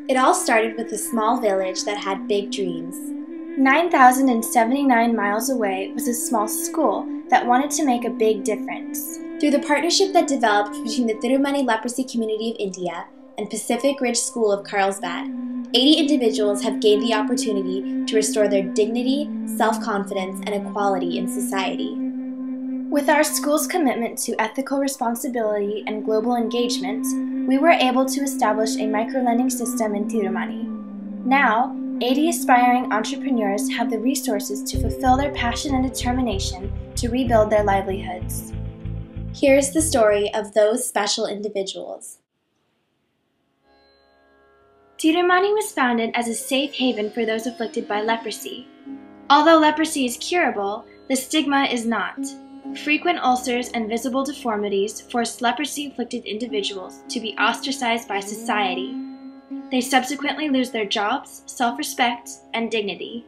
It all started with a small village that had big dreams. 9,079 miles away was a small school that wanted to make a big difference. Through the partnership that developed between the Tirumani Leprosy Community of India and Pacific Ridge School of Carlsbad, 80 individuals have gained the opportunity to restore their dignity, self-confidence, and equality in society. With our school's commitment to ethical responsibility and global engagement, we were able to establish a microlending system in Tirumani. Now, 80 aspiring entrepreneurs have the resources to fulfill their passion and determination to rebuild their livelihoods. Here's the story of those special individuals. Tirumani was founded as a safe haven for those afflicted by leprosy. Although leprosy is curable, the stigma is not. Frequent ulcers and visible deformities force leprosy-afflicted individuals to be ostracized by society. They subsequently lose their jobs, self-respect, and dignity.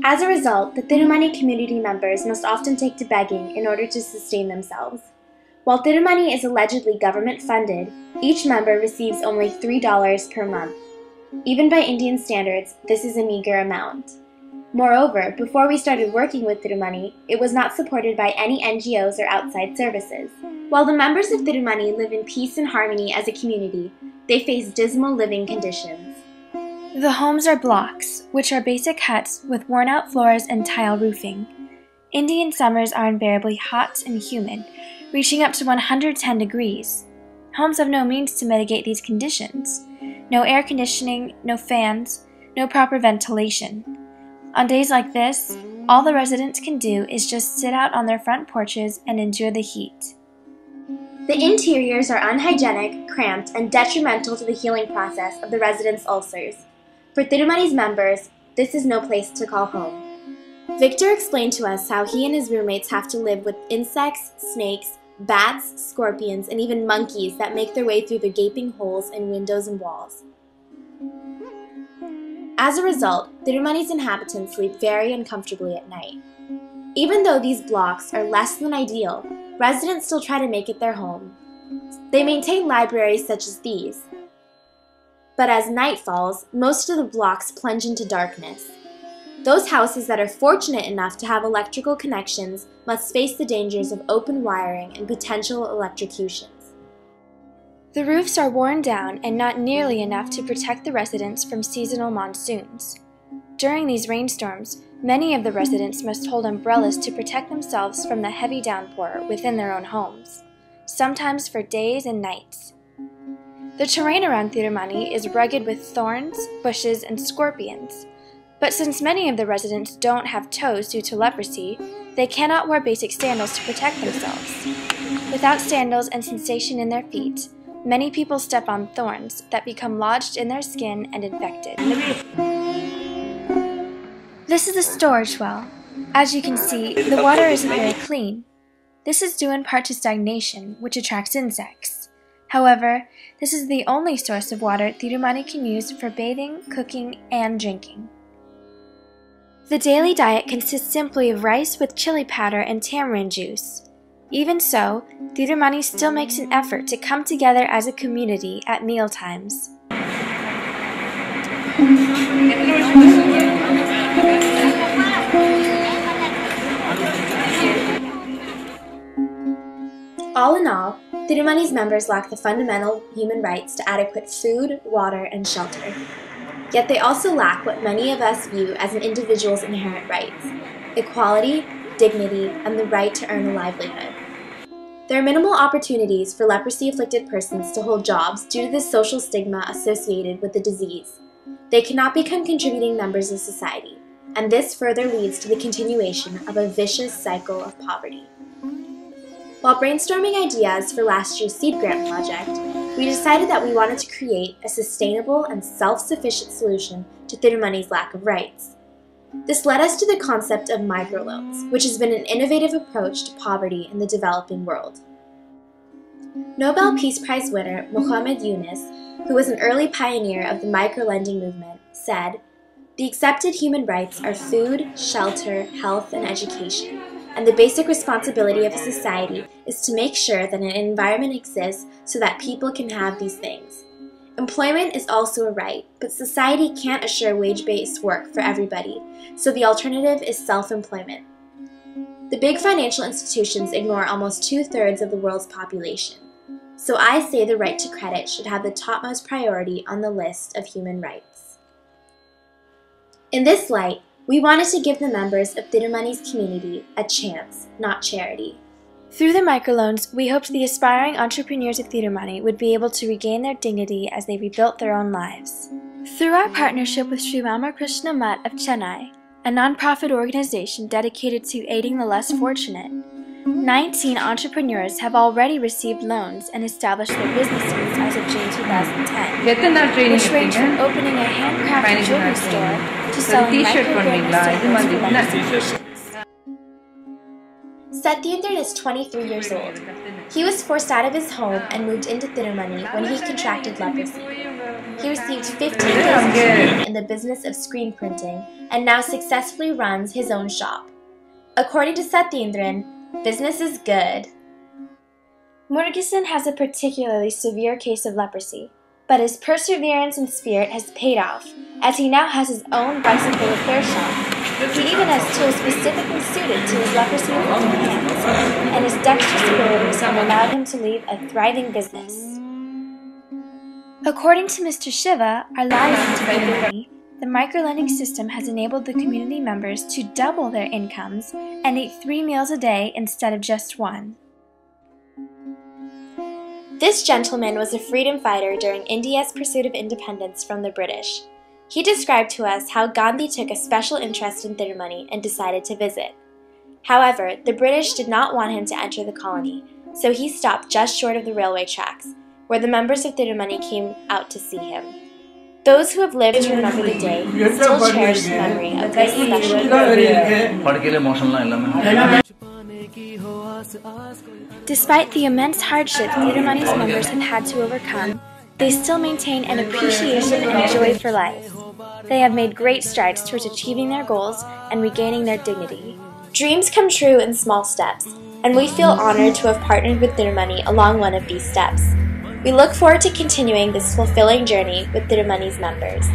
As a result, the Tirumani community members must often take to begging in order to sustain themselves. While Tirumani is allegedly government-funded, each member receives only $3 per month. Even by Indian standards, this is a meager amount. Moreover, before we started working with Tirumani, it was not supported by any NGOs or outside services. While the members of Tirumani live in peace and harmony as a community, they face dismal living conditions. The homes are blocks, which are basic huts with worn-out floors and tile roofing. Indian summers are unbearably hot and humid, reaching up to 110 degrees. Homes have no means to mitigate these conditions. No air conditioning, no fans, no proper ventilation. On days like this, all the residents can do is just sit out on their front porches and endure the heat. The interiors are unhygienic, cramped, and detrimental to the healing process of the residents' ulcers. For Tirumani's members, this is no place to call home. Victor explained to us how he and his roommates have to live with insects, snakes, bats, scorpions, and even monkeys that make their way through the gaping holes in windows and walls. As a result, Tirumani's inhabitants sleep very uncomfortably at night. Even though these blocks are less than ideal, residents still try to make it their home. They maintain libraries such as these. But as night falls, most of the blocks plunge into darkness. Those houses that are fortunate enough to have electrical connections must face the dangers of open wiring and potential electrocutions. The roofs are worn down and not nearly enough to protect the residents from seasonal monsoons. During these rainstorms, many of the residents must hold umbrellas to protect themselves from the heavy downpour within their own homes, sometimes for days and nights. The terrain around Tirumani is rugged with thorns, bushes, and scorpions, but since many of the residents don't have toes due to leprosy, they cannot wear basic sandals to protect themselves. Without sandals and sensation in their feet, many people step on thorns that become lodged in their skin and infected. This is a storage well. As you can see, the water isn't very clean. This is due in part to stagnation, which attracts insects. However, this is the only source of water Tirumani can use for bathing, cooking, and drinking. The daily diet consists simply of rice with chili powder and tamarind juice. Even so, Tirumani still makes an effort to come together as a community at mealtimes. All in all, Tirumani's members lack the fundamental human rights to adequate food, water, and shelter. Yet they also lack what many of us view as an individual's inherent rights: equality, dignity, and the right to earn a livelihood. There are minimal opportunities for leprosy-afflicted persons to hold jobs due to the social stigma associated with the disease. They cannot become contributing members of society, and this further leads to the continuation of a vicious cycle of poverty. While brainstorming ideas for last year's Seed Grant project, we decided that we wanted to create a sustainable and self-sufficient solution to Tirumani's lack of rights. This led us to the concept of microloans, which has been an innovative approach to poverty in the developing world. Nobel Peace Prize winner Muhammad Yunus, who was an early pioneer of the microlending movement, said, "The accepted human rights are food, shelter, health, and education, and the basic responsibility of a society is to make sure that an environment exists so that people can have these things. Employment is also a right, but society can't assure wage-based work for everybody, so the alternative is self-employment. The big financial institutions ignore almost 2/3 of the world's population, so I say the right to credit should have the topmost priority on the list of human rights. In this light, we wanted to give the members of Tirumani's community a chance, not charity. Through the microloans, we hoped the aspiring entrepreneurs of Tirumani would be able to regain their dignity as they rebuilt their own lives. Through our partnership with Sri Ramakrishna Mutt of Chennai, a non-profit organization dedicated to aiding the less fortunate, 19 entrepreneurs have already received loans and established their businesses as of June 2010, which range from opening a handcrafted jewelry store to selling micrograde stickers for legislations. Satyendran is 23 years old. He was forced out of his home and moved into Tirumani when he contracted leprosy. He received 15 years of training in the business of screen printing and now successfully runs his own shop. According to Satyendran, business is good. Murugesan has a particularly severe case of leprosy, but his perseverance and spirit has paid off, as he now has his own bicycle repair shop. He even has tools specifically suited to his leprosy-afflicted hands, and his dexterous abilities have allowed him to lead a thriving business. According to Mr. Shiva, our liaison to Tirumani, the microlending system has enabled the community members to double their incomes and eat 3 meals a day instead of just 1. This gentleman was a freedom fighter during India's pursuit of independence from the British. He described to us how Gandhi took a special interest in Tirumani and decided to visit. However, the British did not want him to enter the colony, so he stopped just short of the railway tracks, where the members of Tirumani came out to see him. Those who have lived to remember the day still cherish the memory of this special day. Despite the immense hardships Tirumani's members have had to overcome, they still maintain an appreciation and joy for life. They have made great strides towards achieving their goals and regaining their dignity. Dreams come true in small steps, and we feel honored to have partnered with Tirumani along one of these steps. We look forward to continuing this fulfilling journey with Tirumani's members.